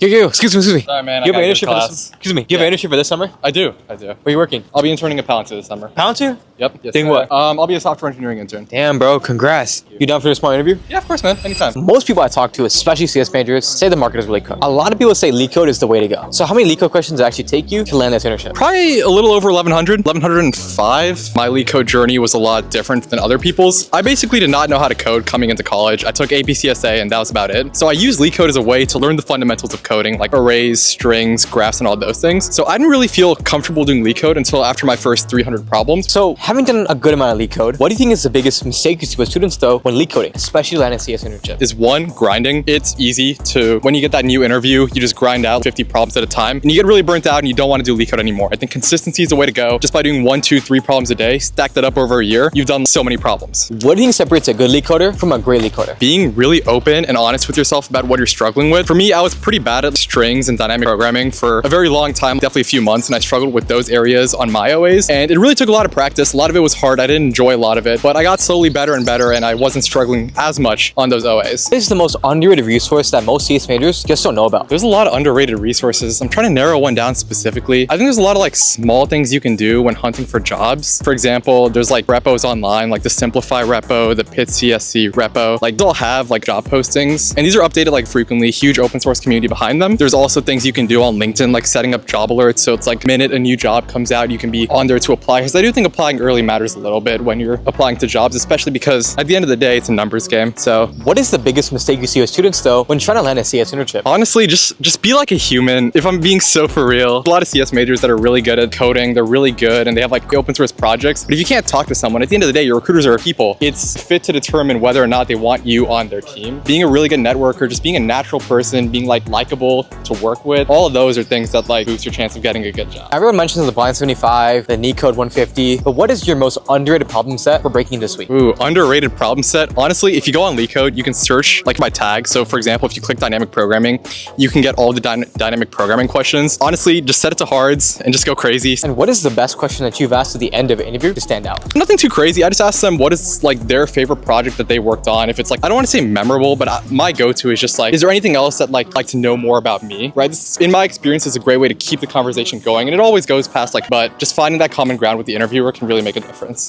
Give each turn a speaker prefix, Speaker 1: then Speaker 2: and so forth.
Speaker 1: Yo, excuse me.
Speaker 2: Sorry, man.
Speaker 1: You have
Speaker 2: I
Speaker 1: an
Speaker 2: got
Speaker 1: internship
Speaker 2: good
Speaker 1: for
Speaker 2: class.
Speaker 1: this? Excuse me. You have an internship for this summer?
Speaker 2: I do.
Speaker 1: Where are you working?
Speaker 2: I'll be interning at Palantir this summer.
Speaker 1: Palantir?
Speaker 2: Yep. Yes,
Speaker 1: Doing
Speaker 2: sir.
Speaker 1: what?
Speaker 2: I'll be a software engineering intern.
Speaker 1: Damn, bro. Congrats. You down for a small interview?
Speaker 2: Yeah, of course, man. Anytime.
Speaker 1: Most people I talk to, especially CS managers, say the market is really cooked. A lot of people say leak code is the way to go. So how many leak code questions does it actually take you to land this internship?
Speaker 2: Probably a little over 1100, 1105. My lead code journey was a lot different than other people's. I basically did not know how to code coming into college. I took APCSA and that was about it. So I used leak code as a way to learn the fundamentals of coding, like arrays, strings, graphs, and all those things. So I didn't really feel comfortable doing leak code until after my first 300 problems.
Speaker 1: So having done a good amount of leak code, what do you think is the biggest mistake you see with students though when leak coding, especially landing a CS internship?
Speaker 2: Is one, grinding. It's easy to, when you get that new interview, you just grind out 50 problems at a time and you get really burnt out and you don't want to do leak code anymore. I think consistency is the way to go. Just by doing 1, 2, 3 problems a day, stack that up over a year, you've done so many problems.
Speaker 1: What do you think separates a good leak coder from a great leak coder?
Speaker 2: Being really open and honest with yourself about what you're struggling with. For me, I was pretty bad at strings and dynamic programming for a very long time, definitely a few months, and I struggled with those areas on my OAs. And it really took a lot of practice. A lot of it was hard. I didn't enjoy a lot of it, but I got slowly better and better, and I wasn't struggling as much on those OAs.
Speaker 1: This is the most underrated resource that most CS majors just don't know about.
Speaker 2: There's a lot of underrated resources. I'm trying to narrow one down specifically. I think there's a lot of like small things you can do when hunting for jobs. For example, there's like repos online, like the Simplify repo, the Pit CSC repo. Like they'll have like job postings, and these are updated like frequently. Huge open source community behind them. There's also things you can do on LinkedIn, like setting up job alerts. So it's like the minute a new job comes out, you can be on there to apply. Because I do think applying early matters a little bit when you're applying to jobs, especially because at the end of the day, it's a numbers game. So
Speaker 1: what is the biggest mistake you see with students though when trying to land a CS internship?
Speaker 2: honestly, just be like a human. If I'm being so for real, a lot of CS majors that are really good at coding, they're really good and they have like open source projects. But if you can't talk to someone, at the end of the day, your recruiters are people. It's fit to determine whether or not they want you on their team. Being a really good networker, just being a natural person, being like likable to work with, all of those are things that like boost your chance of getting a good job.
Speaker 1: Everyone mentions the blind 75, the neat code 150, but what is your most underrated problem set for breaking this week?
Speaker 2: Ooh, underrated problem set. Honestly, if you go on LeetCode, you can search like by tag. So for example, if you click dynamic programming, you can get all the dynamic programming questions. Honestly, just set it to hards and just go crazy.
Speaker 1: And what is the best question that you've asked at the end of an interview to stand out?
Speaker 2: Nothing too crazy. I just asked them what is like their favorite project that they worked on. If it's like, I don't want to say memorable, but my go-to is just like, is there anything else that like to know more about me, right? This, in my experience, is a great way to keep the conversation going. And it always goes past like, but just finding that common ground with the interviewer can really make a difference.